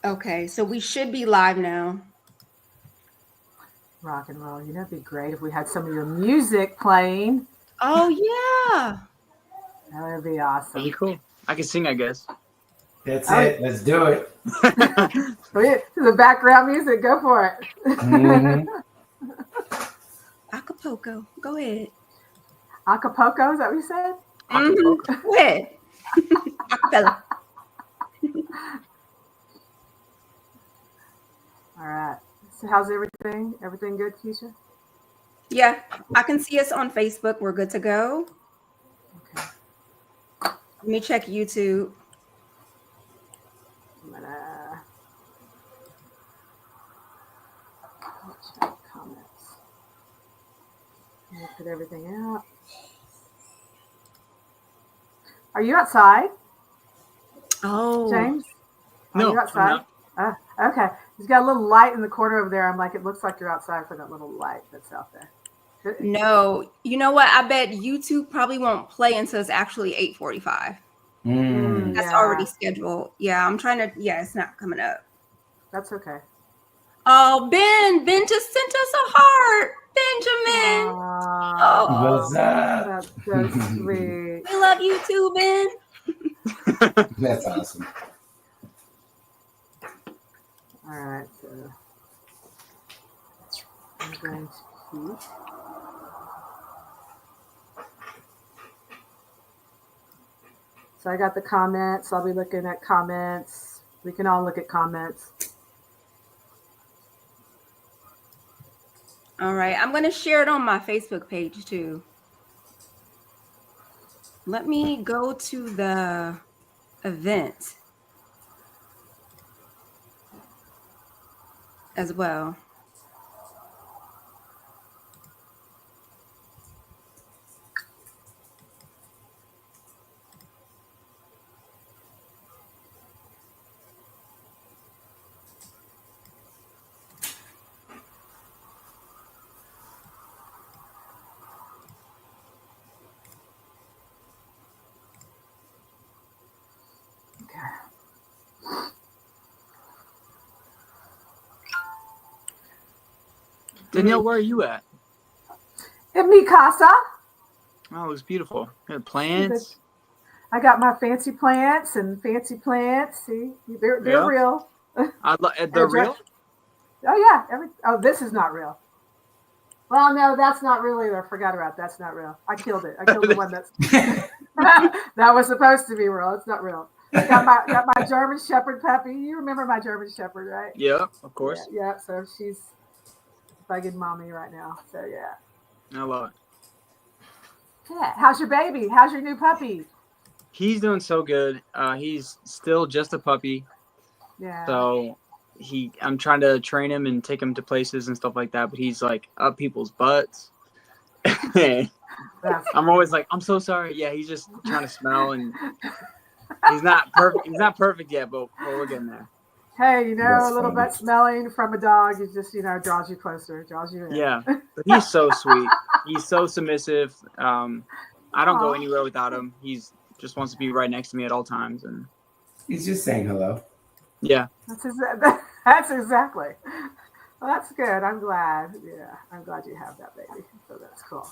Okay, so we should be live now. Rock and roll. It'd be great if we had some of your music playing. Oh yeah. That would be That'd be awesome. cool. I can sing, I guess. That's Oh, it. Let's do it. the background music. Go for it. Hmm. Acapulco. Go ahead. Acapulco, is that what you said? Mm-hmm. Acapulco. Go ahead. Acapella. All right. So, how's everything? Everything good, Keisha? Yeah, I can see us on Facebook. We're good to go. Okay. Let me check YouTube. I'm gonna check comments. I'm gonna put everything out. Are you outside, Oh, James? Are No, you I'm outside? not. Okay. He's got a little light in the corner over there. I'm like, it looks like you're outside for that little light that's out there. no. You know what? I bet YouTube probably won't play until it's actually 8:45. That's Yeah, already scheduled. Yeah, I'm trying to. Yeah, it's not coming up. that's okay. Oh, Ben just sent us a heart. Benjamin. Aww, What's Oh, up? that's so sweet. we love you too, Ben. That's awesome. All right, so I'm going to keep. So I got the comments. I'll be looking at comments. We can all look at comments. All right, I'm gonna share it on my Facebook page too. Let me go to the event as well. Okay. Danielle, where are you at? In mi casa. Oh, it looks beautiful. Plants. I got my fancy plants and fancy plants. See, they're Yeah. real. They're real? Oh yeah. This is not real. Well, no, that's not real either. I forgot about that's not real. I killed it. I killed the one that's that was supposed to be real. It's not real. Got my German Shepherd puppy. You remember my German Shepherd, right? Yeah, of Yeah, course. yeah. So she's bugging mommy right now. So yeah. I love it. Yeah. How's your baby? How's your new puppy? He's doing so good. He's still just a puppy. Yeah. So I'm trying to train him and take him to places and stuff like that, but he's like up people's butts. I'm always like, I'm so sorry. Yeah, he's just trying to smell, and he's not perfect. He's not perfect yet, but we're getting there. Hey, That's a little funny. bit smelling from a dog is just, draws you closer, draws you in. Yeah, but he's so sweet. He's so submissive. I don't go Aw. anywhere without him. He's just wants to be right next to me at all times, and He's just saying hello. yeah, That's exactly. Well, that's good. I'm glad. Yeah, I'm glad you have that baby. So that's cool.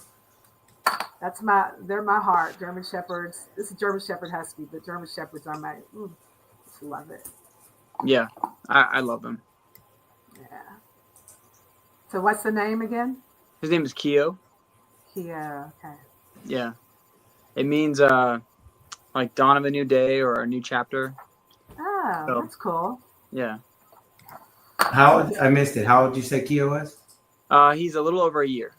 They're my heart. German Shepherds. This German Shepherd Husky, but German Shepherds are just love it. yeah, I love him. Yeah. So what's the name again? His name is Keo. Kia. Okay. Yeah, it means like dawn of a new day or a new chapter. Oh, So- that's cool. Yeah, I missed it. How old did you say Kia was? he's a little over a year.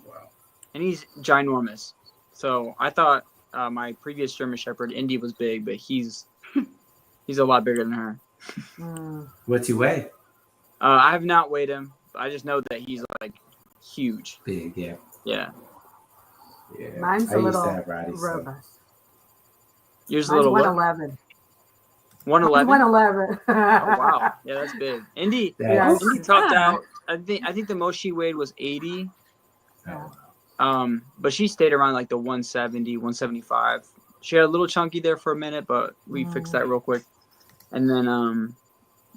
Wow. And he's ginormous. So I thought my previous German Shepherd, Indy, was big, but he's a lot bigger than her. Mm. What's he weigh? I have not weighed him. But I just know that he's like huge. Big, yeah. Yeah. Yeah. Mine's I a used little to have Roddy, so. robust. Yours a Mine's little what? 111. 111? 111. Oh wow. Yeah, that's big. Indy Yeah. Indy topped out. I think the most she weighed was 80. Oh, But she stayed around like the 170, 175. She had a little chunky there for a minute, but we fixed that real quick. And then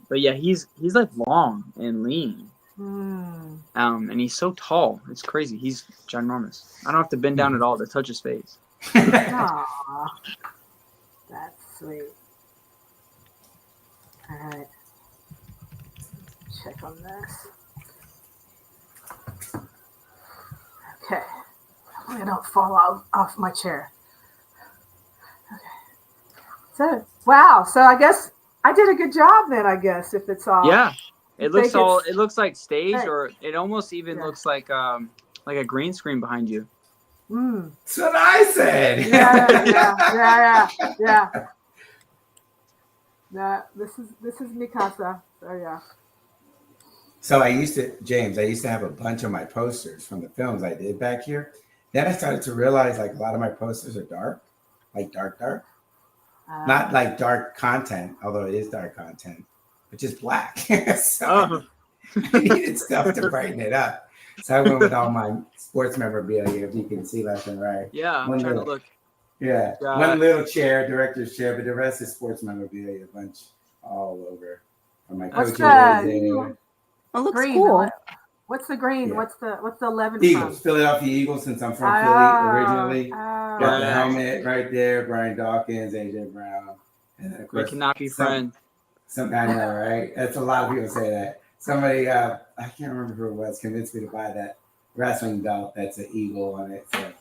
But yeah, he's like long and lean. And he's so tall. It's crazy. He's ginormous. I don't have to bend down at all to touch his face. Aw, that's sweet. All right. Check on this. Okay. Hopefully I don't fall off my chair. Okay. So, wow. So I guess I did a good job then, I guess, if it's all. Yeah. It looks it's- it looks like stage, Hey. or it almost even looks like a green screen behind you. That's what I said. Yeah. This is Mikasa. So yeah. So James, I used to have a bunch of my posters from the films I did back here. Then I started to realize like a lot of my posters are dark, like dark. Not like dark content, although it is dark content, but just black. So I needed stuff to brighten it up. So I went with all my sports memorabilia, if you can see left and right. Yeah, I'm trying to look. Yeah, one little chair, director's chair, but the rest is sports memorabilia, a bunch all over. From my coaching days. It looks green. cool. What's the green? Yeah. What's the 11 Eagles, from? Philadelphia Eagles, since I'm from Philly originally. Got the helmet right there, Brian Dawkins, AJ Brown. And then of course, we cannot be friends. I know, right? That's a lot of people say that. Somebody, I can't remember who it was, convinced me to buy that wrestling belt that's an eagle on it. So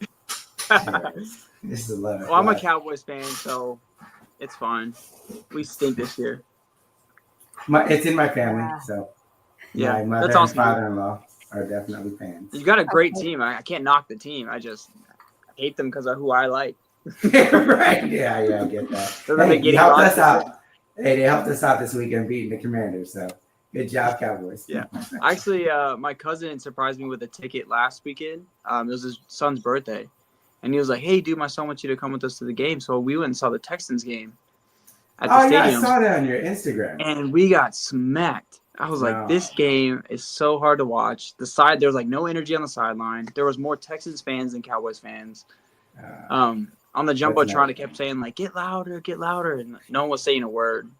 anyways, this is 11. Well, I'm a Cowboys fan, so it's fine. We stink this year. It's in my family, so yeah, my mother that's and awesome. father-in-law are definitely fans. You got a great team. I can't knock the team. I just hate them because of who I like. Right? Yeah, I get that. They helped us out. Hey, they helped us out this weekend beating the Commanders. So good job, Cowboys. Yeah, actually, my cousin surprised me with a ticket last weekend. It was his son's birthday, and he was like, "Hey, dude, my son wants you to come with us to the game." So we went and saw the Texans game at the stadium. Yeah, I saw that on your Instagram. And we got smacked. I was like, this game is so hard to watch. There was like no energy on the sideline. There was more Texans fans than Cowboys fans. On the Jumbotron, it kept saying like, get louder, and no one was saying a word.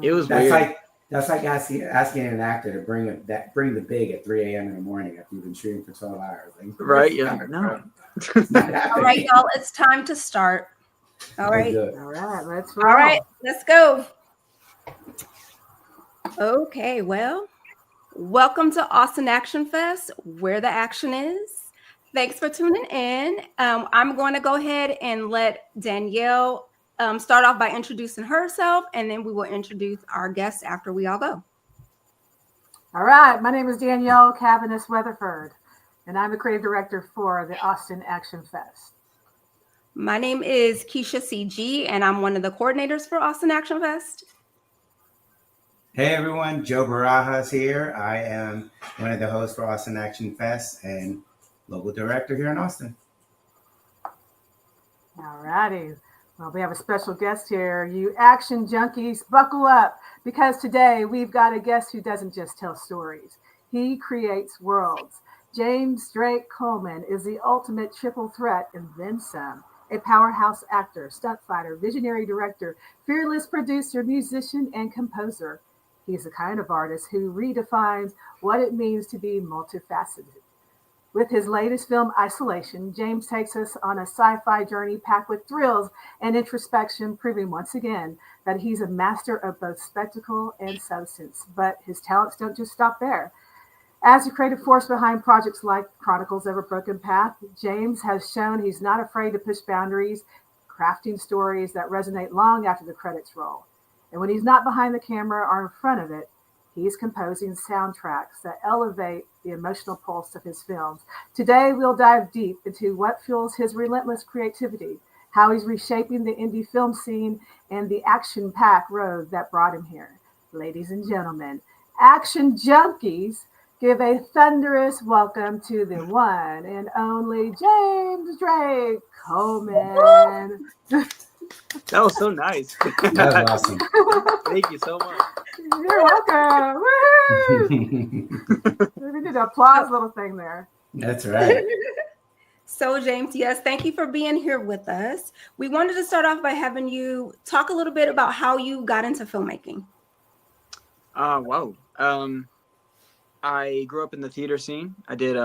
It was weird. That's like asking an actor to bring the big at 3 a.m. in the morning after you've been shooting for 12 hours. Like, right? Yeah. No. All right, y'all. It's time to start. All right. Let's roll. All right, let's go. Okay, well, welcome to Austin Action Fest, where the action is. Thanks for tuning in. I'm going to go ahead and let Danielle start off by introducing herself, and then we will introduce our guests after we all go. All right. My name is Danielle Cavanis Weatherford, and I'm the creative director for the Austin Action Fest. My name is Keisha CG, and I'm one of the coordinators for Austin Action Fest. Hey, everyone. Joe Barajas here. I am one of the hosts for Austin Action Fest and local director here in Austin. All righty. Well, we have a special guest here. You action junkies, buckle up, because today we've got a guest who doesn't just tell stories. He creates worlds. James Drake Coleman is the ultimate triple threat and then some. A powerhouse actor, stunt fighter, visionary director, fearless producer, musician, and composer. He's the kind of artist who redefines what it means to be multifaceted. With his latest film, Isolation, James takes us on a sci-fi journey packed with thrills and introspection, proving once again that he's a master of both spectacle and substance. But his talents don't just stop there. As a creative force behind projects like Chronicles of a Broken Path, James has shown he's not afraid to push boundaries, crafting stories that resonate long after the credits roll. And when he's not behind the camera or in front of it, he's composing soundtracks that elevate the emotional pulse of his films. Today, we'll dive deep into what fuels his relentless creativity, how he's reshaping the indie film scene, and the action-packed road that brought him here. Ladies and gentlemen, action junkies, give a thunderous welcome to the one and only James Drake Coleman. That was so nice. That was awesome. Thank you so much. You're welcome. We did an applause little thing there. That's right. So, James, yes, thank you for being here with us. We wanted to start off by having you talk a little bit about how you got into filmmaking. Wow. I grew up in the theater scene. I did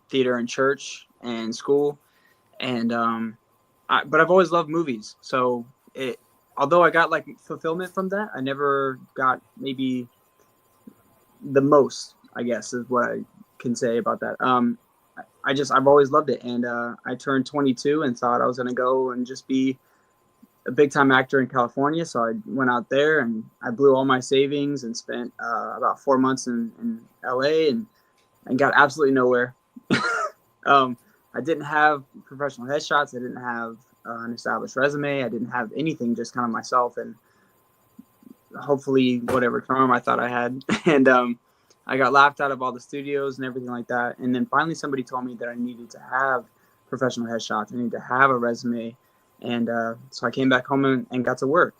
theater in church and school, and but I've always loved movies. So although I got like fulfillment from that, I never got maybe the most, I guess, is what I can say about that. I've always loved it, and I turned 22 and thought I was gonna go and just be a big time actor in California. So I went out there and I blew all my savings and spent about 4 months in LA and got absolutely nowhere. I didn't have professional headshots. I didn't have an established resume. I didn't have anything, just kind of myself and hopefully whatever charm I thought I had. And I got laughed out of all the studios and everything like that. And then finally somebody told me that I needed to have professional headshots. I needed to have a resume. And so I came back home and got to work.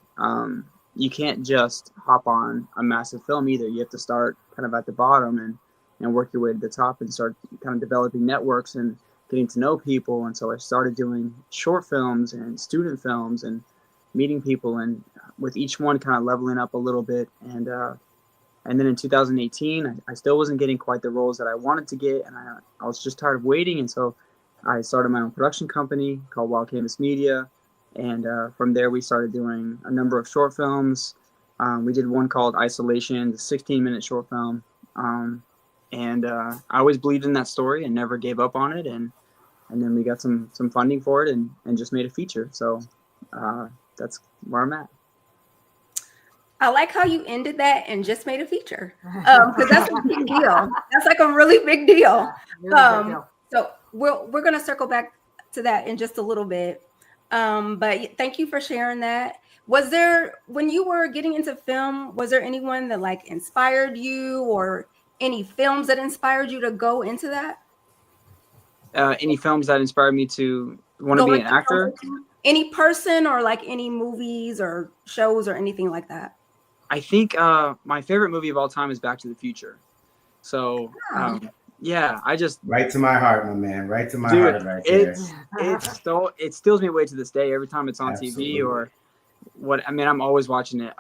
You can't just hop on a massive film either. You have to start kind of at the bottom and work your way to the top and start kind of developing networks and getting to know people. And so I started doing short films and student films and meeting people, and with each one kind of leveling up a little bit. And then in 2018, I still wasn't getting quite the roles that I wanted to get. And I was just tired of waiting. And so I started my own production company called Wild Canvas Media. And from there, we started doing a number of short films. We did one called Isolation, the 16-minute short film. And I always believed in that story and never gave up on it. And then we got some funding for it and just made a feature. So that's where I'm at. I like how you ended that and just made a feature, because that's a big deal. That's like a really big deal. So we're going to circle back to that in just a little bit. But thank you for sharing that. Was there, when you were getting into film, was there anyone that like inspired you, or any films that inspired you to go into that? Any films that inspired me to want to be an actor? Any person, or like any movies or shows or anything like that? I think my favorite movie of all time is Back to the Future. So yeah, I just right to my heart, my man. Right to my heart, right there. It steals me away to this day every time it's on Absolutely. TV or what. I mean, I'm always watching it.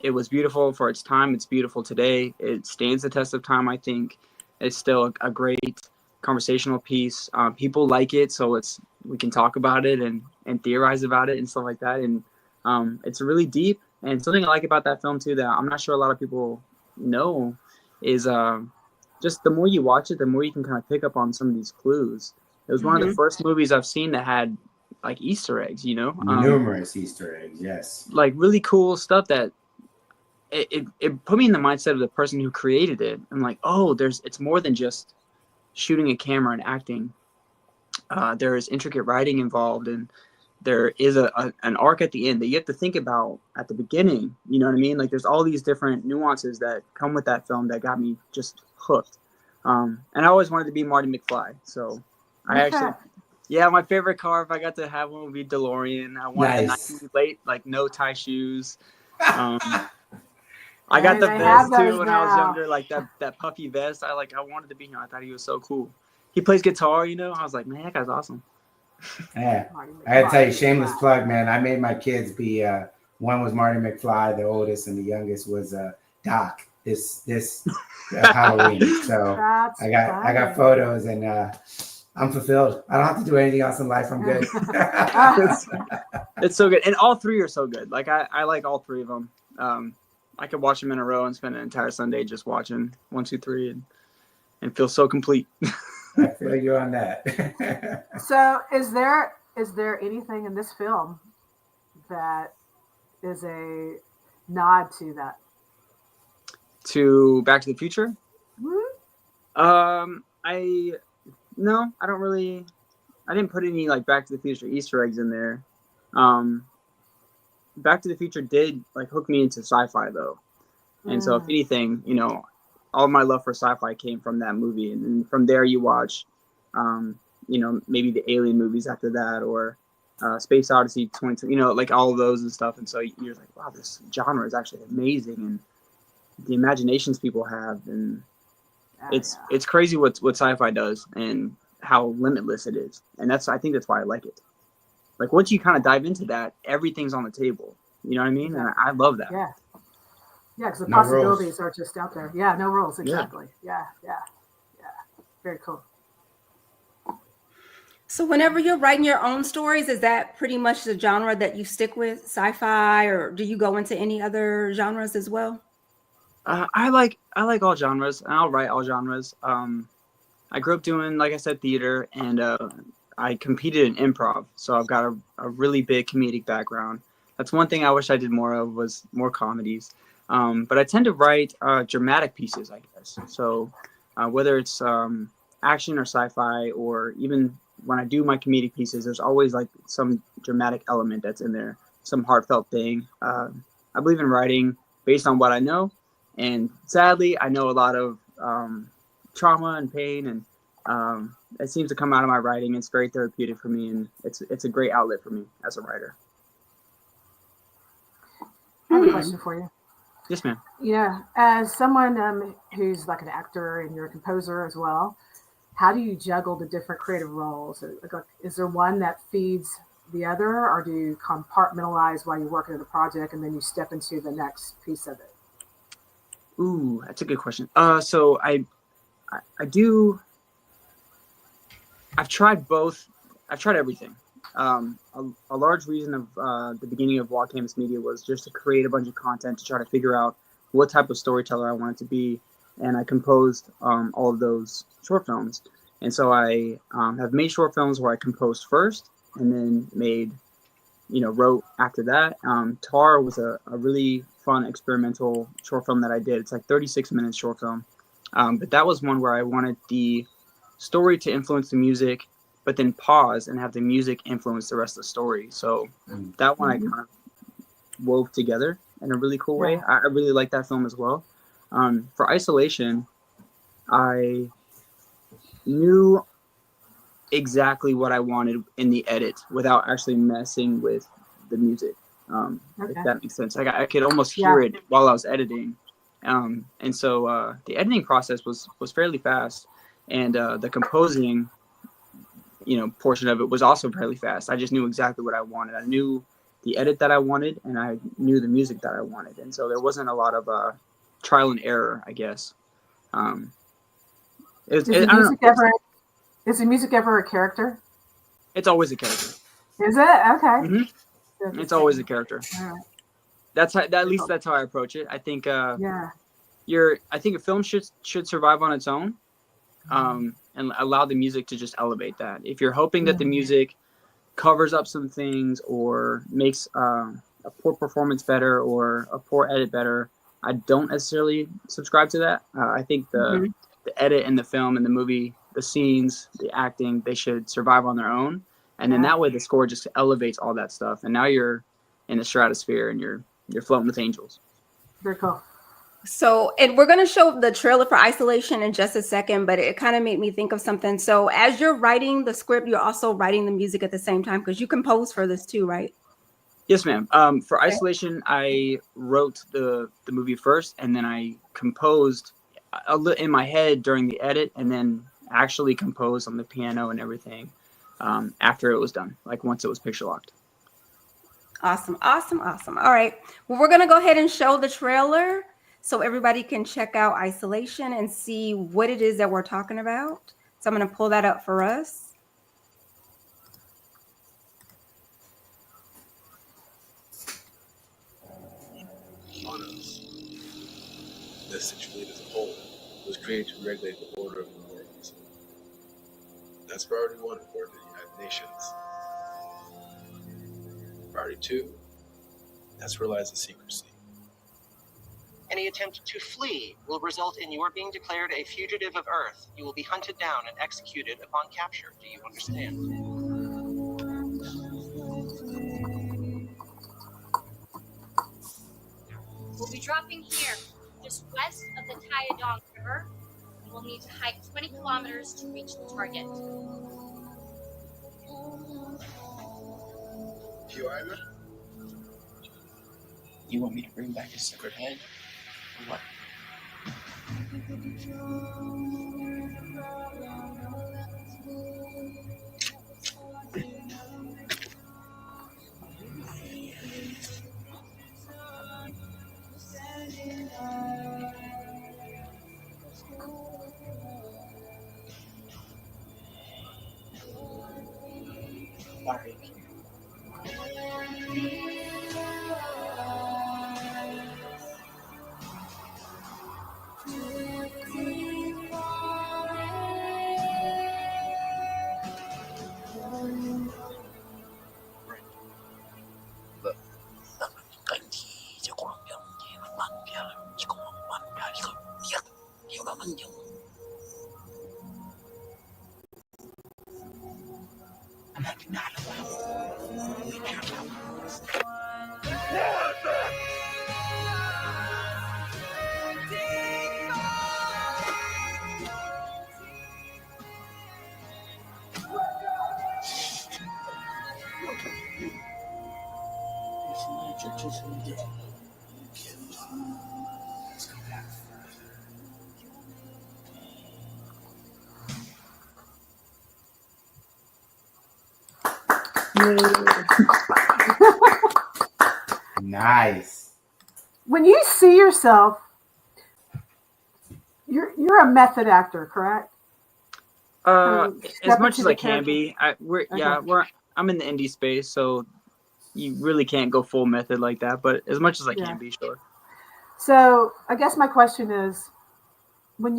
It was beautiful for its time. It's beautiful today. It stands the test of time. I think it's still a great conversational piece. People like it, so we can talk about it and theorize about it and stuff like that. And it's really deep. And something I like about that film too that I'm not sure a lot of people know is just the more you watch it, the more you can kind of pick up on some of these clues. It was one of the first movies I've seen that had like Easter eggs, you know? Numerous Easter eggs, yes. Like really cool stuff that it put me in the mindset of the person who created it. I'm like, oh, it's more than just shooting a camera and acting. There is intricate writing involved, and there is an arc at the end that you have to think about at the beginning. You know what I mean? Like there's all these different nuances that come with that film that got me just hooked. And I always wanted to be Marty McFly. So I actually, my favorite car, if I got to have one, would be DeLorean. I wanted the 90s late, like no tie shoes. I got the vest too when I was younger, like that puffy vest. I wanted to be him. I thought he was so cool. He plays guitar, you know. I was like, man, that guy's awesome. Yeah, I had to tell you, shameless plug, man. I made my kids be. One was Marty McFly, the oldest, and the youngest was Doc. This Halloween. So I got photos, and I'm fulfilled. I don't have to do anything else in life. I'm good. It's so good, and all three are so good. Like I like all three of them. I could watch them in a row and spend an entire Sunday just watching 1, 2, 3, and feel so complete. I feel you on that. So is there anything in this film that is a nod to that? To Back to the Future? Mm-hmm. I don't really. I didn't put any like Back to the Future Easter eggs in there. Back to the Future did like hook me into sci-fi though, and so if anything, you know, all my love for sci-fi came from that movie, and then from there you watch, you know, maybe the Alien movies after that, or Space Odyssey 20, you know, like all of those and stuff, and so you're like, wow, this genre is actually amazing, and the imaginations people have, and it's crazy what sci-fi does and how limitless it is, and I think that's why I like it. Like once you kind of dive into that, everything's on the table. You know what I mean? And I love that. Yeah, because the No rules. possibilities are just out there. Yeah, no rules. Exactly. Yeah. Very cool. So whenever you're writing your own stories, is that pretty much the genre that you stick with, sci-fi, or do you go into any other genres as well? I like all genres, and I'll write all genres. I grew up doing, like I said, theater, and I competed in improv, so I've got a really big comedic background. That's one thing I wish I did more of, was more comedies. But I tend to write dramatic pieces, I guess. So whether it's action or sci-fi, or even when I do my comedic pieces, there's always like some dramatic element that's in there, some heartfelt thing. I believe in writing based on what I know, and sadly, I know a lot of trauma and pain, and it seems to come out of my writing. It's very therapeutic for me, and it's a great outlet for me as a writer. I have a question for you. Yes, ma'am. Yeah, as someone who's like an actor and you're a composer as well, how do you juggle the different creative roles? Is there one that feeds the other, or do you compartmentalize while you're working on the project and then you step into the next piece of it? Ooh, that's a good question. So I do. I've tried both. I've tried everything. A large reason of the beginning of Walk Campus Media was just to create a bunch of content to try to figure out what type of storyteller I wanted to be, and I composed all of those short films. And so I have made short films where I composed first, and then wrote after that. Tar was a really fun experimental short film that I did. It's like 36 minutes short film, but that was one where I wanted the story to influence the music, but then pause and have the music influence the rest of the story. So that one I kind of wove together in a really cool way. I really like that film as well. For Isolation, I knew exactly what I wanted in the edit without actually messing with the music. If that makes sense. I could almost hear it while I was editing. And so the editing process was fairly fast, and the composing portion of it was also fairly fast. I just knew exactly what I wanted. I knew the edit that I wanted, and I knew the music that I wanted, and so there wasn't a lot of trial and error, I guess. Is the music ever a character? It's always a character. Is it? Okay. Mm-hmm. It's always a character. Right. That's how, at least that's how I approach it. I think I think a film should survive on its own, and allow the music to just elevate that. If you're hoping that the music covers up some things or makes a poor performance better or a poor edit better, I don't necessarily subscribe to that. I think the edit and the film and the movie, the scenes, the acting, they should survive on their own. And then that way the score just elevates all that stuff. And now you're in the stratosphere and you're floating with angels. Very cool. So, and we're going to show the trailer for Isolation in just a second, but it kind of made me think of something. So as you're writing the script, you're also writing the music at the same time, because you compose for this too, right? Yes, ma'am. For Isolation, I wrote the movie first, and then I composed in my head during the edit, and then actually composed on the piano and everything after it was done, like once it was picture locked. Awesome. All right. Well, we're going to go ahead and show the trailer so everybody can check out Isolation and see what it is that we're talking about. So I'm going to pull that up for us. On us. The situation as a whole was created to regulate the order of the world. That's priority 1 for the United Nations. Priority 2, that's realize the secrecy. Any attempt to flee will result in your being declared a fugitive of Earth. You will be hunted down and executed upon capture. Do you understand? We'll be dropping here, just west of the Taedong River, and we'll need to hike 20 kilometers to reach the target. You want me to bring back a severed head? Or what? Nice. When you see yourself, you're a method actor, correct? As Step much into as the I can character. be. Okay. I'm in the indie space, so you really can't go full method like that. But as much as I Yeah. can be, sure. So I guess my question is, when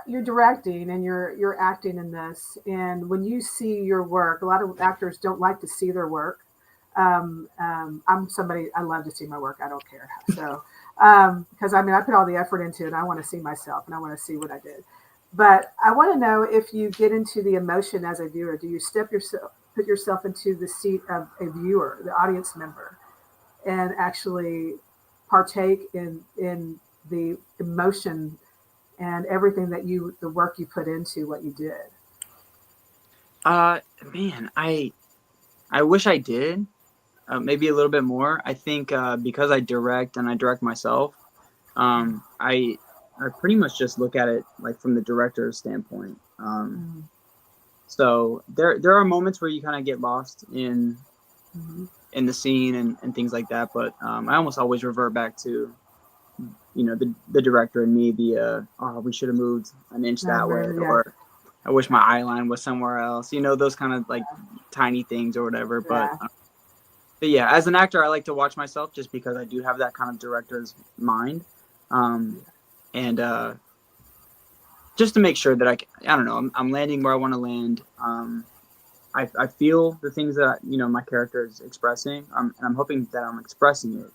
you're directing and you're acting in this, and when you see your work, a lot of actors don't like to see their work. I'm somebody, I love to see my work. I don't care. So because I mean I put all the effort into it. I want to see myself and I want to see what I did. But I want to know if you get into the emotion as a viewer. Do you put yourself into the seat of a viewer, the audience member, and actually partake in the emotion and everything that the work you put into what you did? Man, I wish I did. Maybe a little bit more. I think because I direct and I direct myself, I pretty much just look at it like from the director's standpoint. So there are moments where you kind of get lost in the scene and things like that. But I almost always revert back to the director and me. We should have moved an inch that way, Yeah. or I wish my eye line was somewhere else. Those kind of like tiny things or whatever. Yeah. But yeah, as an actor, I like to watch myself just because I do have that kind of director's mind, and just to make sure that I don't know, I'm landing where I want to land. I feel the things that my character is expressing, and I'm hoping that I'm expressing it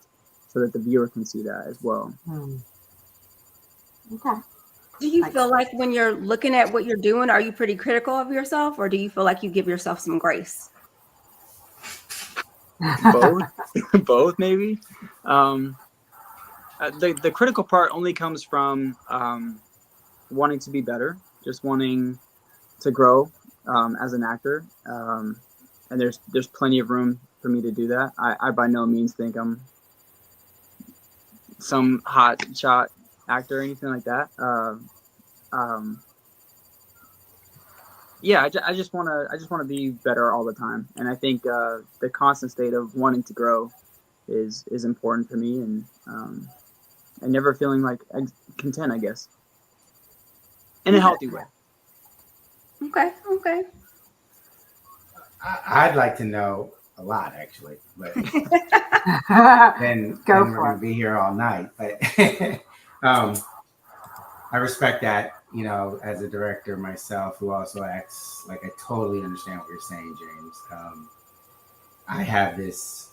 so that the viewer can see that as well. Okay. Do you feel like when you're looking at what you're doing, are you pretty critical of yourself, or do you feel like you give yourself some grace? Both maybe. The critical part only comes from wanting to be better, just wanting to grow as an actor, and there's plenty of room for me to do that. I by no means think I'm some hot shot actor or anything like that. Yeah, I just want to be better all the time, and I think the constant state of wanting to grow is important for me, and never feeling like content, I guess, in a healthy way. Okay. I'd like to know a lot, actually, but then we're going to be here all night. But I respect that, as a director myself who also acts, like I totally understand what you're saying, James. I have this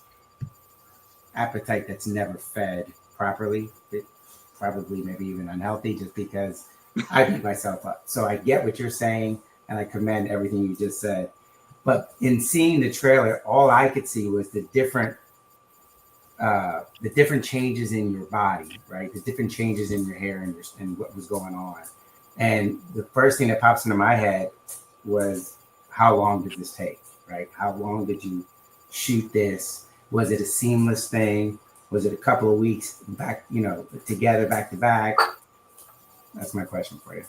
appetite that's never fed properly. It probably maybe even unhealthy just because I beat myself up. So I get what you're saying and I commend everything you just said. But in seeing the trailer, all I could see was the different changes in your body, right? The different changes in your hair and what was going on. And the first thing that pops into my head was, how long did this take, right? How long did you shoot this? Was it a seamless thing? Was it a couple of weeks back, together, back to back? That's my question for you.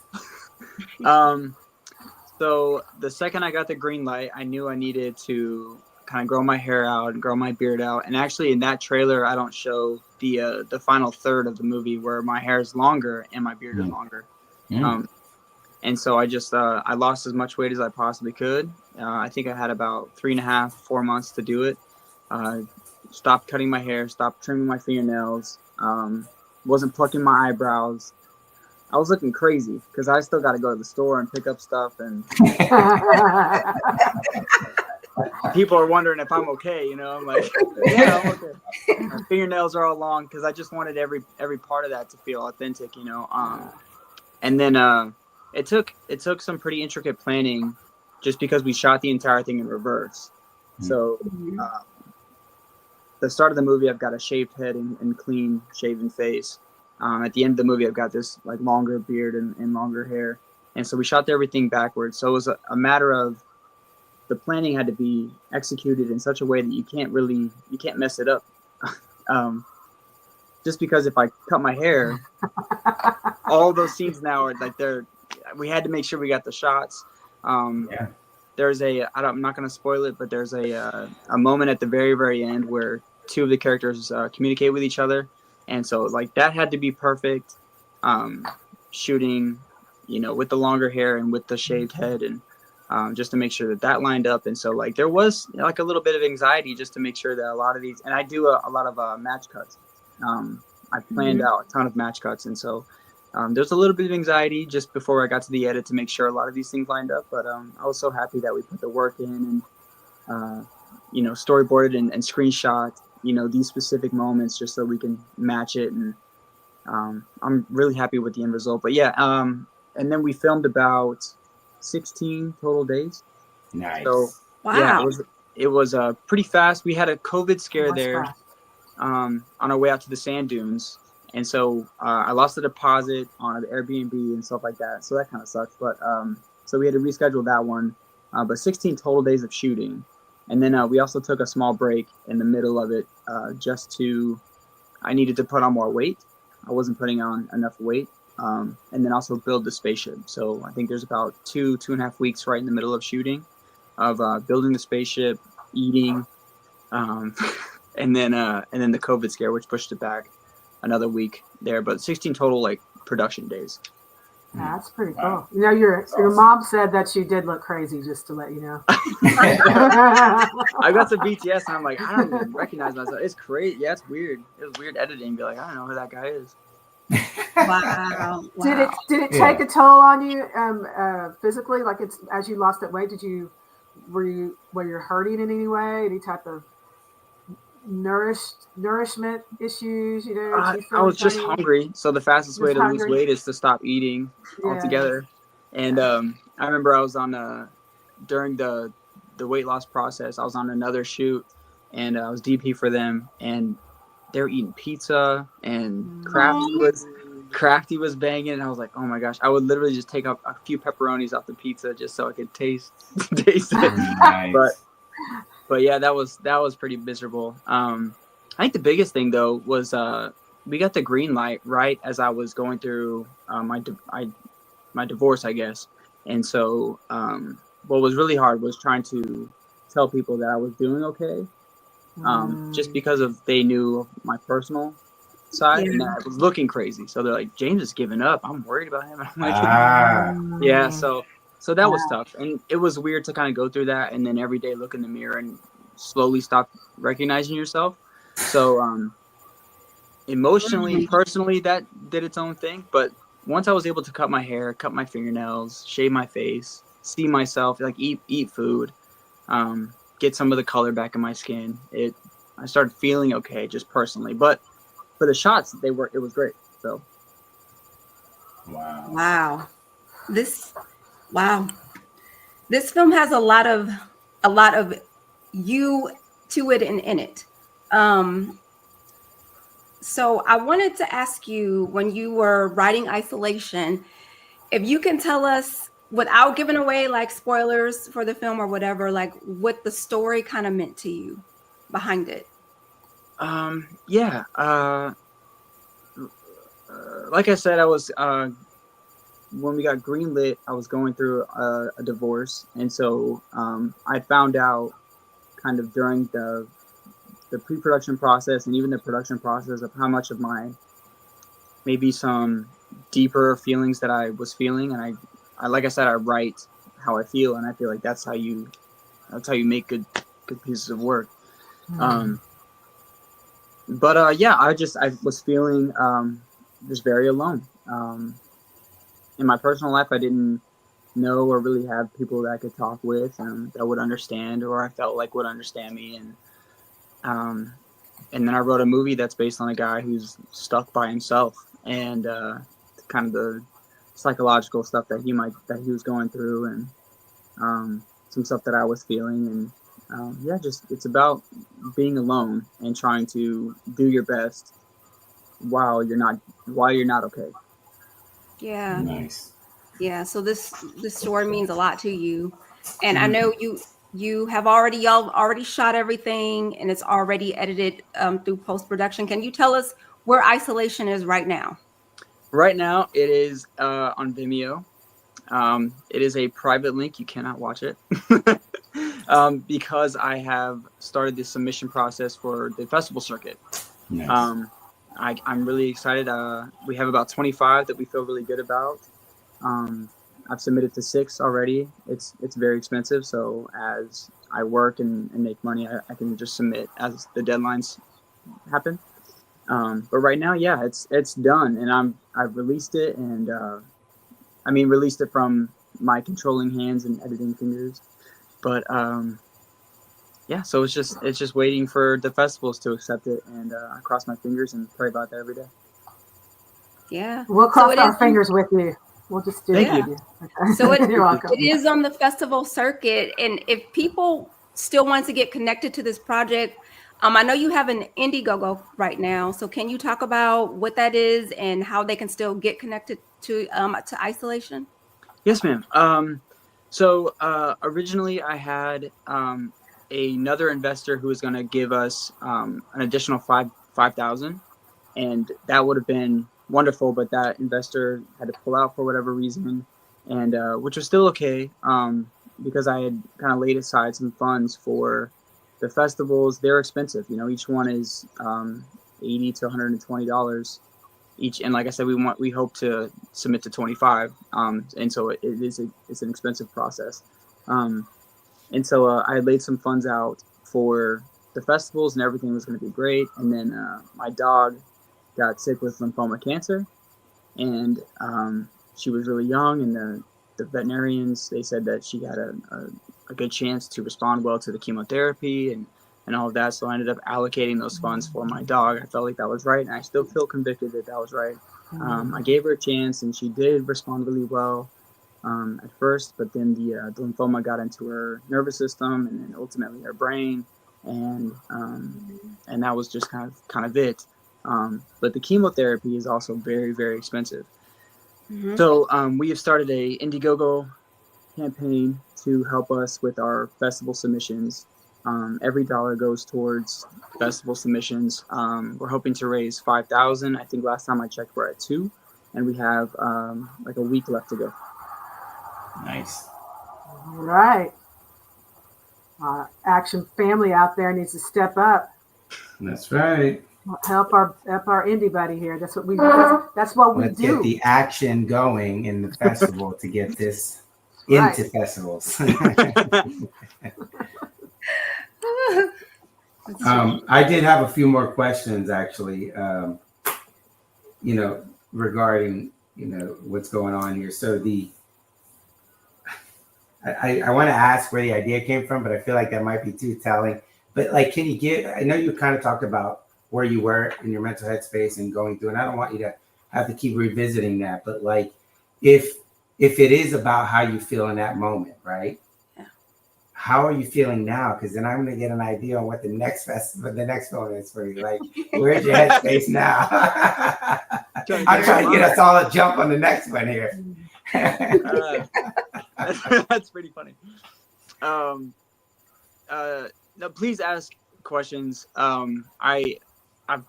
So the second I got the green light, I knew I needed to kind of grow my hair out and grow my beard out. And actually in that trailer, I don't show the final third of the movie where my hair is longer and my beard is longer. And so I just I lost as much weight as I possibly could. I think I had about 3.5, 4 months to do it. Stopped cutting my hair, stopped trimming my fingernails, wasn't plucking my eyebrows. I was looking crazy because I still got to go to the store and pick up stuff, and people are wondering if I'm okay. You know, I'm like, yeah, I'm okay. My fingernails are all long because I just wanted every part of that to feel authentic. You know, and then it took some pretty intricate planning, just because we shot the entire thing in reverse. So the start of the movie, I've got a shaved head and clean shaven face. At the end of the movie, I've got this like longer beard and longer hair. And so we shot everything backwards. So it was a matter of the planning had to be executed in such a way that you can't mess it up. Just because if I cut my hair, all those scenes now are like we had to make sure we got the shots. There's I'm not going to spoil it, but there's a moment at the very, very end where two of the characters communicate with each other. And so like that had to be perfect, shooting, with the longer hair and with the shaved head, and just to make sure that lined up. And so like there was like a little bit of anxiety just to make sure that a lot of these, and I do a lot of match cuts. I planned out a ton of match cuts. And so there's a little bit of anxiety just before I got to the edit to make sure a lot of these things lined up. But I was so happy that we put the work in and, storyboarded and screenshot, these specific moments just so we can match it. And I'm really happy with the end result. But yeah, and then we filmed about 16 total days. Nice. So Wow. Yeah, it was pretty fast. We had a COVID scare there on our way out to the sand dunes. And so I lost a deposit on an Airbnb and stuff like that. So that kind of sucks. But so we had to reschedule that one. But 16 total days of shooting. And then we also took a small break in the middle of it I needed to put on more weight. I wasn't putting on enough weight. And then also build the spaceship. So I think there's about 2.5 weeks right in the middle of shooting of building the spaceship, eating, and then the COVID scare, which pushed it back another week there. But 16 total like production days. That's pretty cool. Your mom said that you did look crazy, just to let you know. I got to BTS and I'm like, I don't even recognize myself. It's crazy. Yeah, it's weird. It was weird editing. Be like, I don't know who that guy is. Wow. Did it take a toll on you physically? Like as you lost that weight, were you hurting in any way? Any type of nourishment issues? I was just hungry. So the fastest way to lose weight is to stop eating altogether. And I remember I was on during the weight loss process, I was on another shoot, and I was DP for them, and they were eating pizza, and Crafty was banging, and I was like, oh my gosh, I would literally just take up a few pepperonis off the pizza just so I could taste it. Nice. But yeah, that was pretty miserable. I think the biggest thing though was we got the green light right as I was going through my divorce, I guess. And so what was really hard was trying to tell people that I was doing okay, just because they knew my personal side, and I was looking crazy. So they're like, James is giving up. I'm worried about him. And I'm like, yeah. So that was tough, and it was weird to kind of go through that, and then every day look in the mirror and slowly stop recognizing yourself. So emotionally, personally, that did its own thing. But once I was able to cut my hair, cut my fingernails, shave my face, see myself, like eat food, get some of the color back in my skin, I started feeling okay just personally. But for the shots, it was great. So wow. This film has a lot of you to it and in it. So I wanted to ask you, when you were writing Isolation, if you can tell us, without giving away like spoilers for the film or whatever, like what the story kind of meant to you behind it. Like I said, I was when we got greenlit, I was going through a divorce, and so I found out kind of during the pre-production process and even the production process of how much of my maybe some deeper feelings that I was feeling, and like I said, I write how I feel, and I feel like that's how you make good pieces of work. Yeah, I was feeling just very alone. In my personal life, I didn't know or really have people that I could talk with that would understand, or I felt like would understand me. And then I wrote a movie that's based on a guy who's stuck by himself, and kind of the psychological stuff that he was going through, and some stuff that I was feeling. And it's about being alone and trying to do your best while you're not okay. Yeah. Nice. Yeah. So this story means a lot to you, and I know y'all already shot everything, and it's already edited through post production. Can you tell us where Isolation is right now? Right now, it is on Vimeo. It is a private link. You cannot watch it because I have started the submission process for the festival circuit. Nice. I'm really excited. We have about 25 that we feel really good about. I've submitted to 6 already. It's very expensive, so as I work and make money, I can just submit as the deadlines happen. But right now, yeah, it's done, and I've released it, and released it from my controlling hands and editing fingers. But so it's just waiting for the festivals to accept it, and I cross my fingers and pray about that every day. Yeah, we'll cross our fingers with you. We'll just do Thank it. you. Okay. So You're welcome. it is on the festival circuit, and if people still want to get connected to this project, I know you have an Indiegogo right now. So can you talk about what that is and how they can still get connected to Isolation? Yes, ma'am. So originally I had another investor who was going to give us an additional 5,000, and that would have been wonderful. But that investor had to pull out for whatever reason, and which was still okay because I had kind of laid aside some funds for the festivals. They're expensive, each one is $80 to $120 each, and like I said, we hope to submit to 25, and so it's an expensive process, and so I laid some funds out for the festivals, and everything was going to be great. And then my dog got sick with lymphoma cancer, and she was really young, and the veterinarians, they said that she had a good chance to respond well to the chemotherapy and all of that. So I ended up allocating those funds for my dog. I felt like that was right, and I still feel convicted that was right. I gave her a chance, and she did respond really well at first, but then the lymphoma got into her nervous system, and then ultimately her brain, and that was just kind of it. But the chemotherapy is also very, very expensive. Mm-hmm. So we have started a Indiegogo campaign to help us with our festival submissions. Every dollar goes towards festival submissions. We're hoping to raise 5,000. I think last time I checked, we're at 2, and we have like a week left to go. Nice. All right. Action family out there needs to step up. That's right. Help our indie buddy here. That's what we do. Let's get the action going in the festival to get this into festivals. I did have a few more questions actually, regarding, what's going on here. So I want to ask where the idea came from, but I feel like that might be too telling. But like, can you I know you kind of talked about where you were in your mental headspace and going through, and I don't want you to have to keep revisiting that, but like, if it is about how you feel in that moment, right? Yeah. How are you feeling now? Because then I'm going to get an idea on what the next moment is for you. Like, where's your headspace now? I'm trying to get us all a jump on the next one here. That's pretty funny. No, please ask questions. I've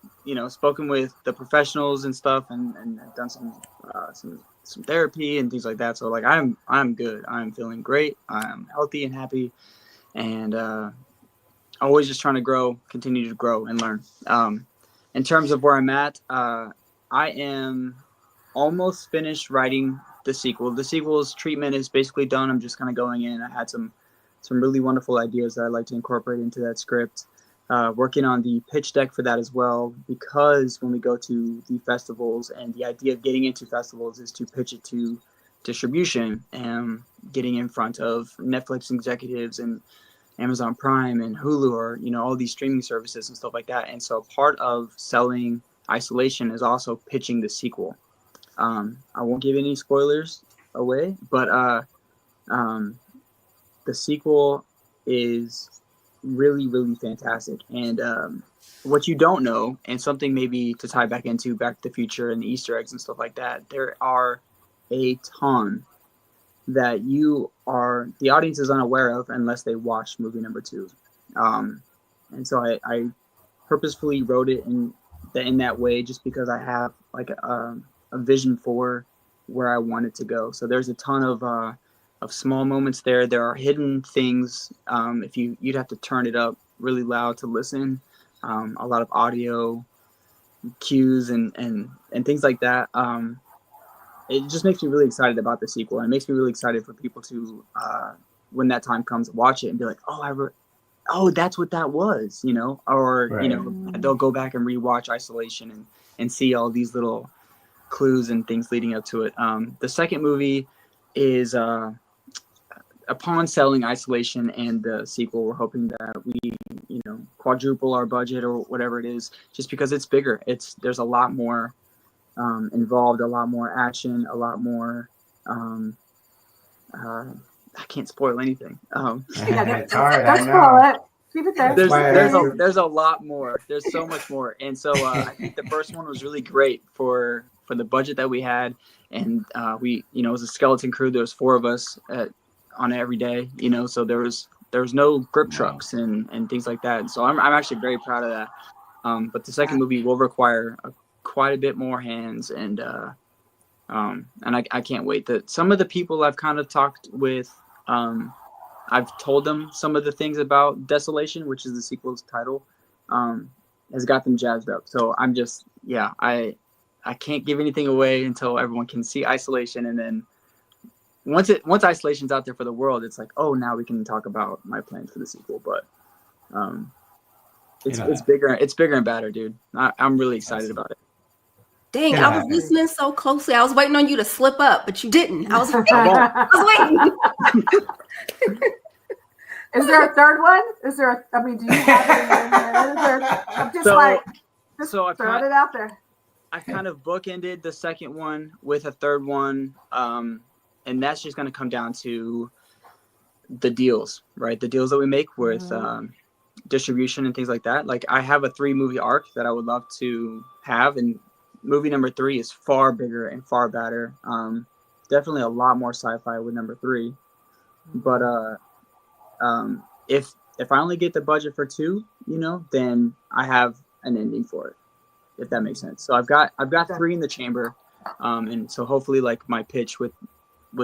spoken with the professionals and stuff, and I've done some therapy and things like that. So like I'm good. I'm feeling great. I'm healthy and happy, and always just trying to continue to grow and learn. In terms of where I'm at, I am almost finished writing the sequel. The sequel's treatment is basically done. I'm just kind of going in. I had some really wonderful ideas that I'd like to incorporate into that script. Working on the pitch deck for that as well, because when we go to the festivals, and the idea of getting into festivals is to pitch it to distribution and getting in front of Netflix executives and Amazon Prime and Hulu, or, you know, all these streaming services and stuff like that. And so part of selling Isolation is also pitching the sequel. I won't give any spoilers away, but the sequel is really, really fantastic. And what you don't know, and something maybe to tie back into Back to the Future and the Easter eggs and stuff like that, there are a ton that the audience is unaware of unless they watch movie number 2. And so I purposefully wrote it in that way, just because I have like a vision for where I want it to go. So there's a ton of small moments there. There are hidden things. If you'd have to turn it up really loud to listen. A lot of audio cues and things like that. It just makes me really excited about the sequel, and it makes me really excited for people to, when that time comes, watch it and be like, oh, that's what that was, you know, or, Right. you know, they'll go back and rewatch Isolation and see all these little clues and things leading up to it. The second movie is, upon selling Isolation and the sequel, we're hoping that we, you know, quadruple our budget or whatever it is, just because it's bigger. There's a lot more involved, a lot more action, a lot more. I can't spoil anything. It's hard. Don't I spoil know. it. Keep it there. There's a lot more. There's so much more, and so I think the first one was really great for the budget that we had, and we, you know, it was a skeleton crew. There was 4 of us on every day, you know, so there was no grip trucks and things like that. And so I'm actually very proud of that. But the second movie will require quite a bit more hands, and I can't wait. That some of the people I've kind of talked with, I've told them some of the things about Desolation, which is the sequel's title, has got them jazzed up. So I'm just, I can't give anything away until everyone can see Isolation, and then once Isolation's out there for the world, it's like, oh, now we can talk about my plans for the sequel. But it's bigger and badder, dude. I'm really excited about it. Dang, I was listening so closely. I was waiting on you to slip up, but you didn't. I was waiting. Is there a third one? Is there? Do you have it in your head? I'm just throwing it out there. I kind of bookended the second one with a third one, and that's just going to come down to the deals, right? The deals that we make with distribution and things like that. Like, I have a 3-movie arc that I would love to have, and movie number 3 is far bigger and far better. Definitely a lot more sci-fi with number 3. But if I only get the budget for 2, you know, then I have an ending for it, if that makes sense. So I've got 3 in the chamber, and so hopefully, like, my pitch with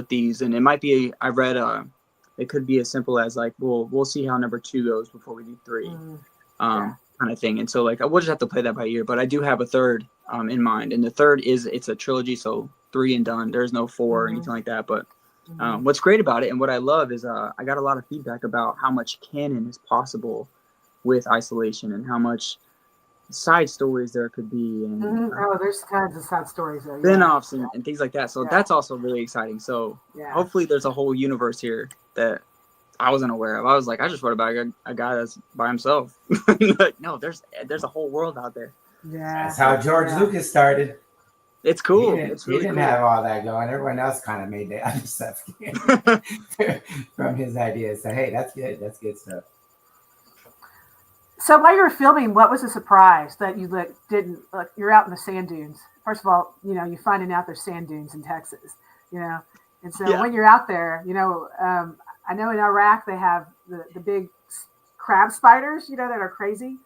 these, and it might be, I read it could be as simple as like, we'll see how number 2 goes before we do 3. Kind of thing. And so, like, we'll just have to play that by ear. But I do have a third in mind, and the third it's a trilogy, so 3 and done. There's no 4 or anything like that. But what's great about it, and what I love, is I got a lot of feedback about how much canon is possible with Isolation, and how much side stories there could be, and there's kinds of side stories there, spin-offs and things like that. So that's also really exciting. So hopefully there's a whole universe here that I wasn't aware of. I was like, I just wrote about a guy that's by himself. Like, no, there's a whole world out there. That's how George Lucas started. It's cool. He didn't have all that going. Everyone else kind of made the other stuff from his ideas. So hey, that's good. That's good stuff. So while you were filming, what was a surprise that you didn't? You're out in the sand dunes. First of all, you know, you're finding out there's sand dunes in Texas. You know, and so when you're out there, you know, I know in Iraq they have the big crab spiders, you know, that are crazy,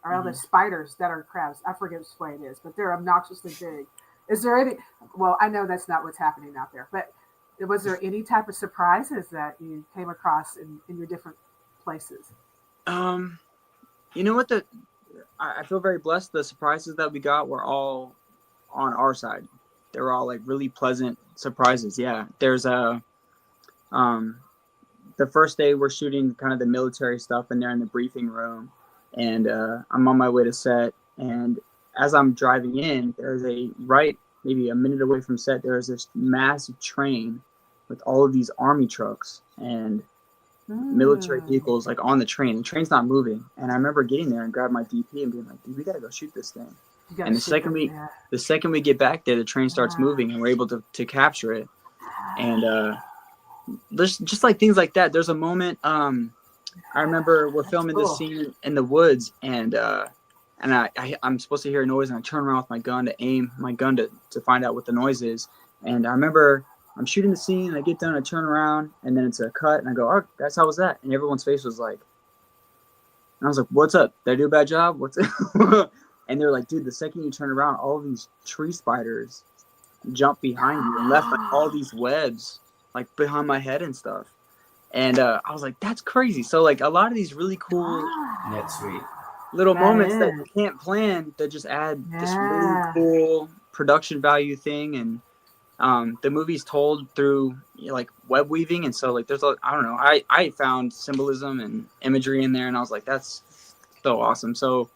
or other spiders that are crabs. I forget which way it is, but they're obnoxiously big. Is there any? Well, I know that's not what's happening out there, but was there any type of surprises that you came across in your different places? You know what? I feel very blessed. The surprises that we got were all on our side. They were all like really pleasant surprises. Yeah, there's the first day we're shooting kind of the military stuff, and they're in the briefing room, and I'm on my way to set, and as I'm driving in, there's maybe a minute away from set, there's this massive train with all of these army trucks and military vehicles like on the train. The train's not moving, and I remember getting there and grabbing my DP and being like, "Dude, we gotta go shoot this thing." And the second we get back there, the train starts moving, and we're able to capture it. And there's just like things like that. There's a moment. I remember we're filming this scene in the woods, and I'm supposed to hear a noise, and I turn around with my gun to aim my gun to find out what the noise is. And I remember I'm shooting the scene, and I get done, I turn around, and then it's a cut, and I go, "Oh, guys, how was that?" And everyone's face was like, and I was like, "What's up? Did I do a bad job? What's it?" And they're like, "Dude, the second you turn around, all these tree spiders jumped behind you and left like all these webs like behind my head and stuff." And I was like, "That's crazy." So like a lot of these really cool, That's sweet, little moments that you can't plan that just add this really cool production value thing. And the movie's told through like web weaving, and so like there's I don't know, I found symbolism and imagery in there, and I was like, that's so awesome. So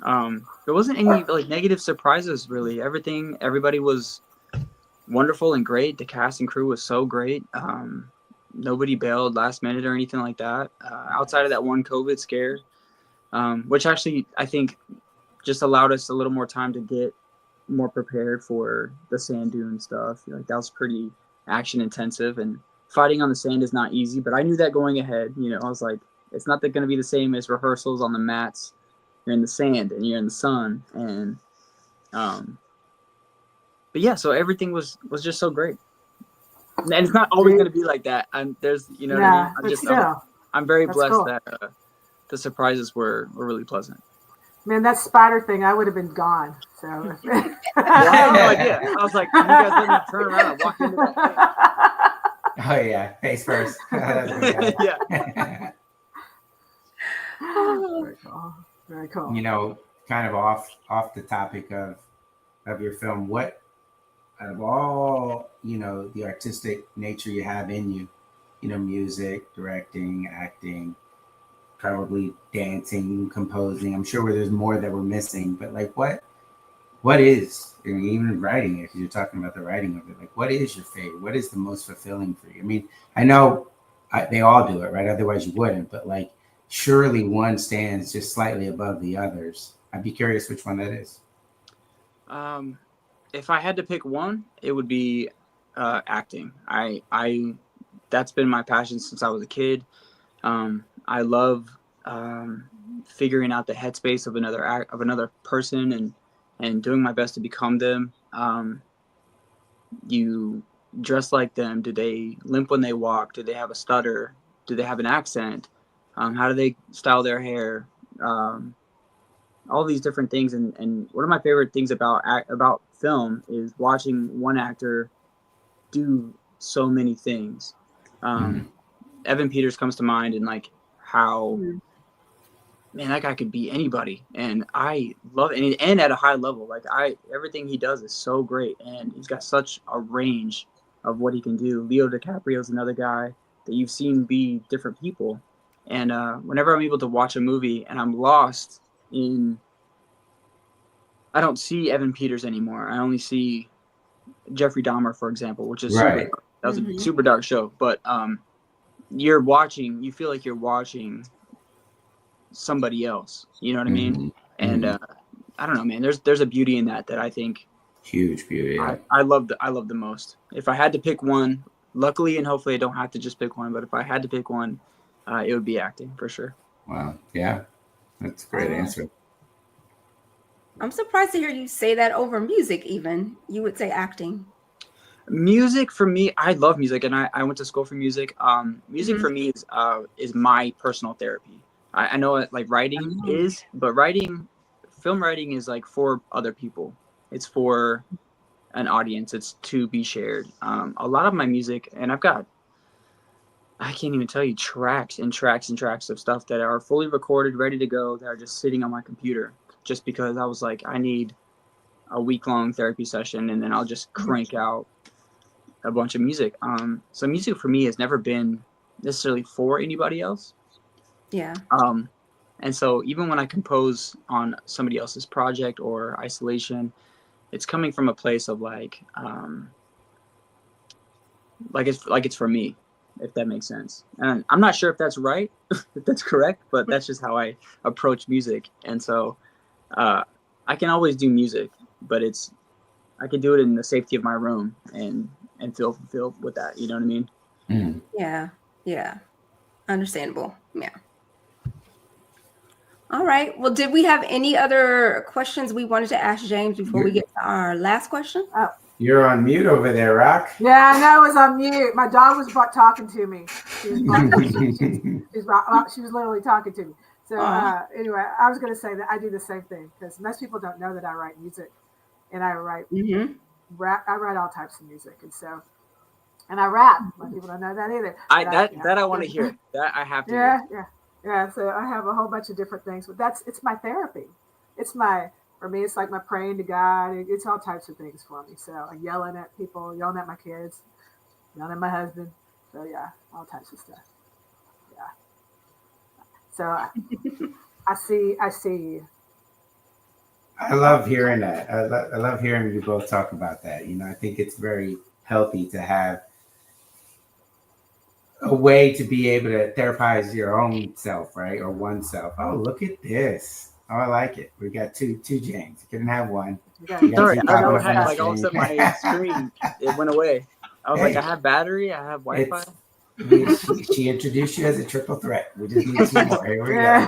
there wasn't any like negative surprises really. Everybody was wonderful and great. The cast and crew was so great. Nobody bailed last minute or anything like that, outside of that one COVID scare, which actually I think just allowed us a little more time to get more prepared for the sand dune stuff. Like that was pretty action intensive, and fighting on the sand is not easy, but I knew that going ahead. I was like, it's not going to be the same as rehearsals on the mats. You're in the sand and you're in the sun, and but yeah, so everything was just so great. And it's not always going to be like that. There's, what I mean? I'm very blessed that the surprises were really pleasant. Man, that spider thing, I would have been gone. So I had no idea. I was like, you guys let me turn around and walk into that thing. Oh yeah, face first. Yeah. Very cool. Very cool. Kind of off the topic of your film, what out of all the artistic nature you have in you, music, directing, acting, probably dancing, composing, I'm sure there's more that we're missing, but like what is, I mean, even writing it, because you're talking about the writing of it, like what is your favorite? What is the most fulfilling for you? I mean, I know they all do it, right? Otherwise you wouldn't, but like surely one stands just slightly above the others. I'd be curious which one that is. If I had to pick one, it would be acting. I that's been my passion since I was a kid. I love figuring out the headspace of another person and doing my best to become them. You dress like them. Do they limp when they walk? Do they have a stutter? Do they have an accent? How do they style their hair? All these different things. And one of my favorite things about film is watching one actor do so many things. Evan Peters comes to mind, and like how, man, that guy could be anybody, and I love it, and at a high level. Like everything he does is so great, and he's got such a range of what he can do. Leo DiCaprio is another guy that you've seen be different people, and whenever I'm able to watch a movie and I'm lost in, I don't see Evan Peters anymore. I only see Jeffrey Dahmer, for example, which is right. That was a super dark show, but you feel like you're watching somebody else. You know what I mean? And I don't know, man. There's a beauty in that I think huge beauty. Yeah. I love the most. If I had to pick one, luckily and hopefully I don't have to just pick one, but if I had to pick one, it would be acting for sure. Wow. Yeah, that's a great answer. I'm surprised to hear you say that over music. Even you would say acting. Music for me, I love music, and I went to school for music. Music for me is my personal therapy. I know it, like writing is, but film writing is like for other people. It's for an audience. It's to be shared. A lot of my music, and I can't even tell you tracks and tracks and tracks of stuff that are fully recorded, ready to go, that are just sitting on my computer, just because I was like, I need a week-long therapy session, and then I'll just crank out a bunch of music. So music for me has never been necessarily for anybody else. Yeah. And so even when I compose on somebody else's project or isolation, it's coming from a place of like it's for me, if that makes sense. And I'm not sure if that's right, if that's correct, but that's just how I approach music. And so I can always do music, but I can do it in the safety of my room and feel fulfilled with that. You know what I mean? Mm. Yeah. Yeah. Understandable. Yeah. All right. Well, did we have any other questions we wanted to ask James before we get to our last question? You're on mute over there, Rock. Yeah, I know. I was on mute. My dog was talking to me. She was literally talking to me. So anyway, I was going to say that I do the same thing because most people don't know that I write music, and I write rap. I write all types of music, and I rap. A lot of people don't know that either. I want to hear. That I have to hear. Yeah. So I have a whole bunch of different things, but it's my therapy. For me, it's like my praying to God. It's all types of things for me. So I'm yelling at people, yelling at my kids, yelling at my husband. So yeah, all types of stuff. Yeah. So I see you. I love hearing that. I love hearing you both talk about that. I think it's very healthy to have a way to be able to therapize your own self, right? Or oneself. Oh, look at this. Oh, I like it. We got two James. You couldn't have one. Sorry, I don't have all of a sudden my screen it went away. I was like, I have battery, I have Wi-Fi. She introduced you as a triple threat. We just need two more. Here we go.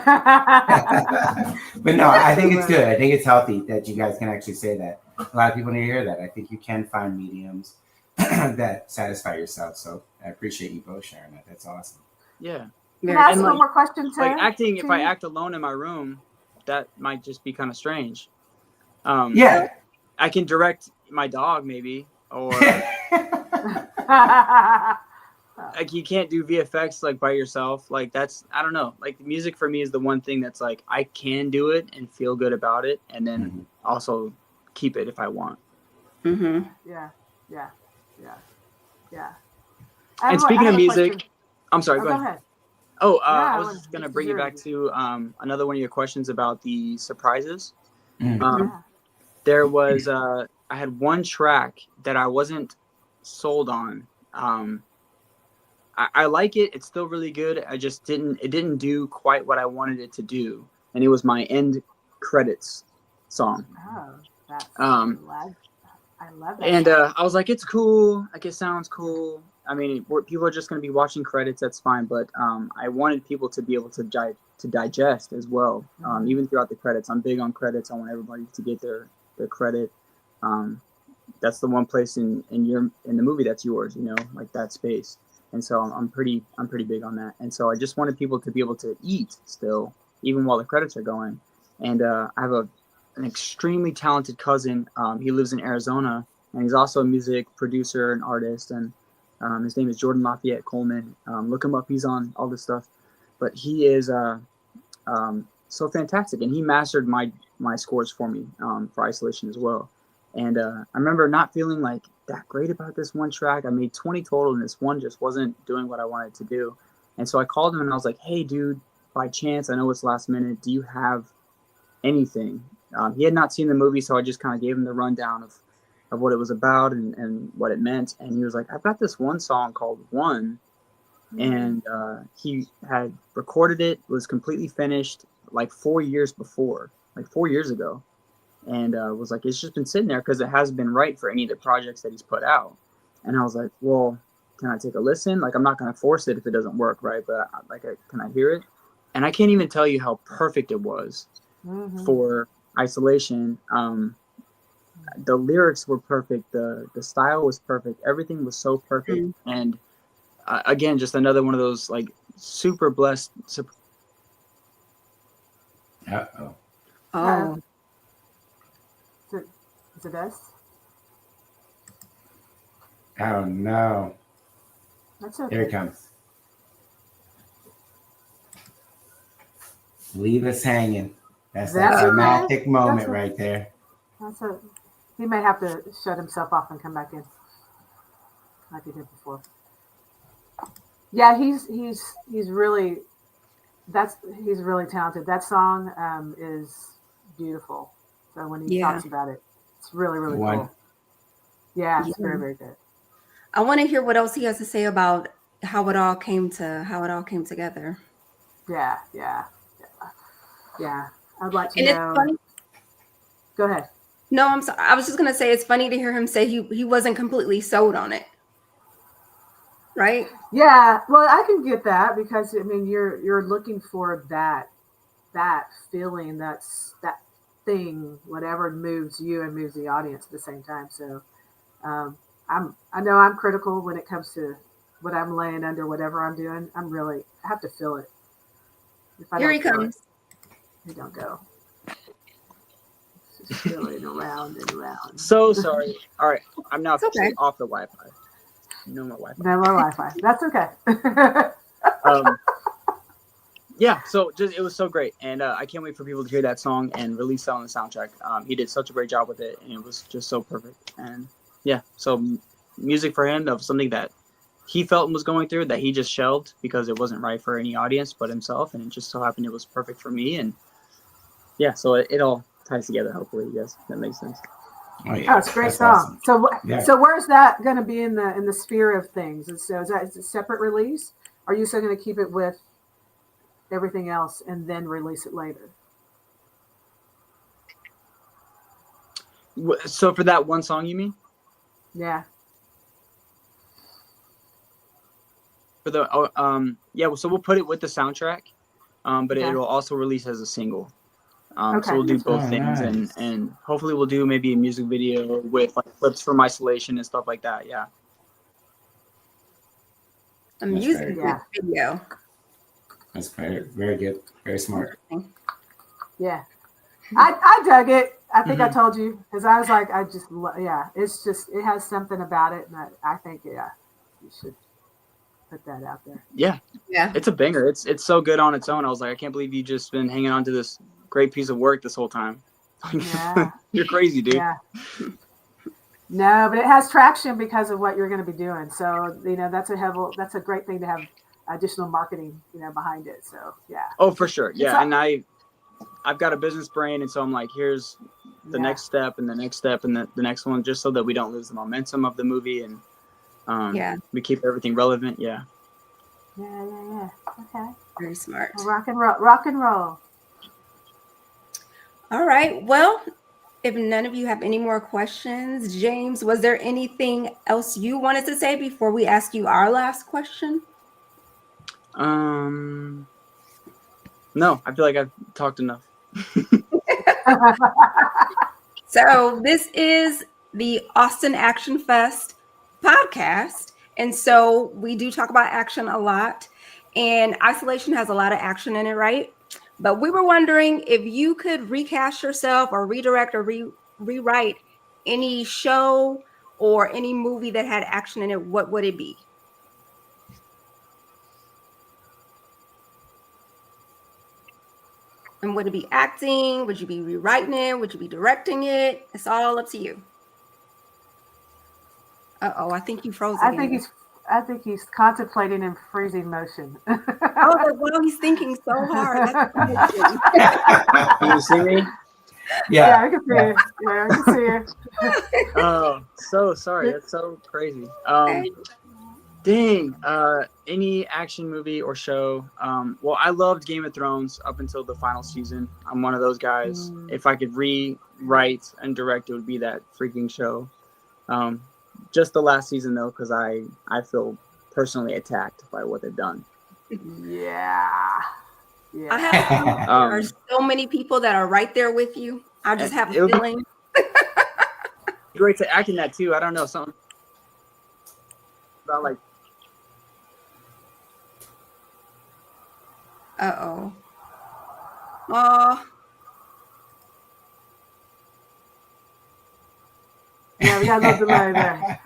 But no, I think it's good. I think it's healthy that you guys can actually say that. A lot of people need to hear that. I think you can find mediums that satisfy yourself. So I appreciate you both sharing that. That's awesome. Yeah. Can I ask one more question? If I act alone in my room, that might just be kind of strange. Yeah. I can direct my dog maybe, or like you can't do VFX like by yourself. Like that's, I don't know. Like music for me is the one thing that's like I can do it and feel good about it, and then also keep it if I want. Yeah. And speaking of music, I'm sorry. Go ahead. Oh, I was just gonna bring you back to another one of your questions about the surprises. There was I had one track that I wasn't sold on. I like it. It's still really good. It didn't do quite what I wanted it to do, and it was my end credits song. I love that. And I was like, it's cool. Like it sounds cool. I mean, people are just going to be watching credits. That's fine. But I wanted people to be able to digest as well, even throughout the credits. I'm big on credits. I want everybody to get their credit. That's the one place in the movie that's yours, like that space. And so I'm pretty big on that. And so I just wanted people to be able to eat still, even while the credits are going. And I have an extremely talented cousin. He lives in Arizona, and he's also a music producer and artist. And his name is James Drake Coleman. Look him up. He's on all this stuff. But he is so fantastic, and he mastered my scores for me for Isolation as well. And I remember not feeling like that great about this one track. I made 20 total, and this one just wasn't doing what I wanted to do. And so I called him, and I was like, hey, dude, by chance, I know it's last minute. Do you have anything? He had not seen the movie, so I just kind of gave him the rundown of what it was about and what it meant. And he was like, I've got this one song called One. And he had recorded it, was completely finished like 4 years before, like 4 years ago. And was like, it's just been sitting there because it hasn't been right for any of the projects that he's put out. And I was like, well, can I take a listen? Like, I'm not going to force it if it doesn't work, right? But can I hear it? And I can't even tell you how perfect it was for Isolation. The lyrics were perfect. The style was perfect. Everything was so perfect. And again, just another one of those like super blessed. Oh. Is it us? Oh no. That's okay. Here it comes. Leave us hanging. That's that climactic moment right there. He may have to shut himself off and come back in. like he did before. Yeah, he's really he's really talented. That song is beautiful. So when he Yeah. talks about it, it's really really One. cool. Yeah, it's Yeah. very very good. I want to hear what else he has to say about how it all came together. Yeah, yeah, yeah. I'd like to And it's know. funny. Go ahead. No, I'm sorry. I was just gonna say it's funny to hear him say he wasn't completely sold on it, right? Yeah, well, I can get that because I mean you're looking for that feeling, that thing, whatever moves you and moves the audience at the same time. So I know I'm critical when it comes to what I'm laying under, whatever I'm doing. I have to feel it. If I Here don't he feel comes. it, I don't go. It's just spilling around and around. So sorry. All right, I'm now It's okay. officially off the Wi-Fi. No more Wi-Fi. No more Wi-Fi. That's okay. Yeah, so it was so great, and I can't wait for people to hear that song and release it on the soundtrack. He did such a great job with it, and it was just so perfect. And yeah, so music for him of something that he felt was going through that he just shelved because it wasn't right for any audience but himself, and it just so happened it was perfect for me. And yeah, so it all ties together. Hopefully, you guys, that makes sense. Oh, yeah. Oh, it's a great That's song. awesome. So, Yeah. so where's that going to be in the sphere of things? And so, is it a separate release? Are you still going to keep it with everything else and then release it later? So for that one song, you mean? Yeah. For the yeah, so we'll put it with the soundtrack, but Okay. it'll also release as a single. Okay. So we'll do both things, nice. and hopefully we'll do maybe a music video with like clips from Isolation and stuff like that. Yeah. A That's music very Yeah. video. That's very, very good. Very smart. Yeah. I dug it. I think I Mhm. told you because I was like, it's just it has something about it, and I think you should put that out there. Yeah, Yeah. it's a banger. It's so good on its own. I was like, I can't believe you just been hanging on to this great piece of work this whole time. Yeah. You're crazy, dude. Yeah. No, but it has traction because of what you're going to be doing. So that's a great thing to have additional marketing behind it. So yeah. Oh, for sure. It's Yeah, and I've got a business brain, and so I'm like, here's the Yeah. next step, and the next step, and the next one, just so that we don't lose the momentum of the movie, and Yeah. we keep everything relevant. Yeah. Yeah. Okay. Very smart. Well, rock and roll. Rock and roll. All right. Well, if none of you have any more questions, James, was there anything else you wanted to say before we ask you our last question? No, I feel like I've talked enough. So this is the Austin Action Fest podcast. And so we do talk about action a lot. And Isolation has a lot of action in it, right? But we were wondering if you could recast yourself or redirect or rewrite any show or any movie that had action in it, what would it be? And would it be acting? Would you be rewriting it? Would you be directing it? It's all up to you. Uh-oh, I think you froze again. I think he's contemplating in freezing motion. Oh, well, he's thinking so hard. That's amazing. Can you see me? Yeah, I can see you. Yeah, I can see you. Oh, so sorry. That's so crazy. Okay. Dang. Any action movie or show? Well, I loved Game of Thrones up until the final season. I'm one of those guys. If I could rewrite and direct, it would be that freaking show. Just the last season though, because I feel personally attacked by what they've done. Yeah. I have there are so many people that are right there with you. I just have a feeling. Great to act in that too. I don't know, something about like. Uh-oh. Oh. Yeah, we got a little delay there.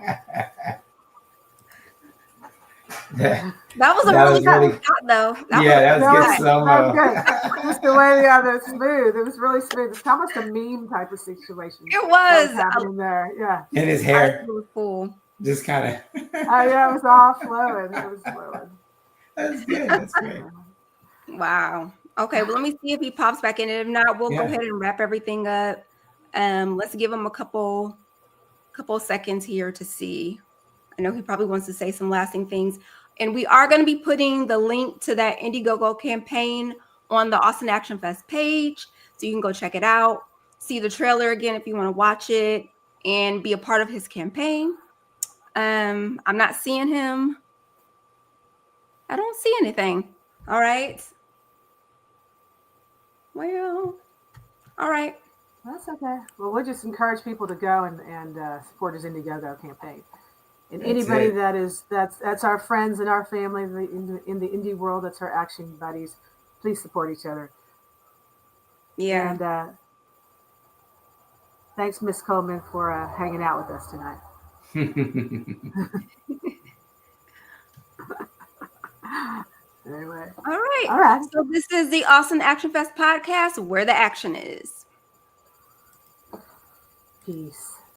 That was a That really was good really- shot, though. That was good That slow-mo. was good. Just the way it's smooth. It was really smooth. It's almost a meme type of situation. It that was. happening there. Yeah. In his It hair. was cool. Just kind of. Yeah, it was all flowing. It was flowing. That's good. That's great. Wow. Okay, well, let me see if he pops back in. And if not, we'll go Yeah. ahead and wrap everything up. Let's give him a couple seconds here to see. I know he probably wants to say some lasting things. And we are going to be putting the link to that Indiegogo campaign on the Austin Action Fest page. So you can go check it out, see the trailer again if you want to watch it, and be a part of his campaign. I'm not seeing him. I don't see anything. All right. Well, all right. That's okay. Well, we'll just encourage people to go and support his Indiegogo campaign. And That's anybody it. that's our friends and our family in the indie world, that's our action buddies. Please support each other. Yeah. And thanks, Miss Coleman, for hanging out with us tonight. Anyway. All right. All right. So this is the Austin Action Fest podcast, where the action is. Peace.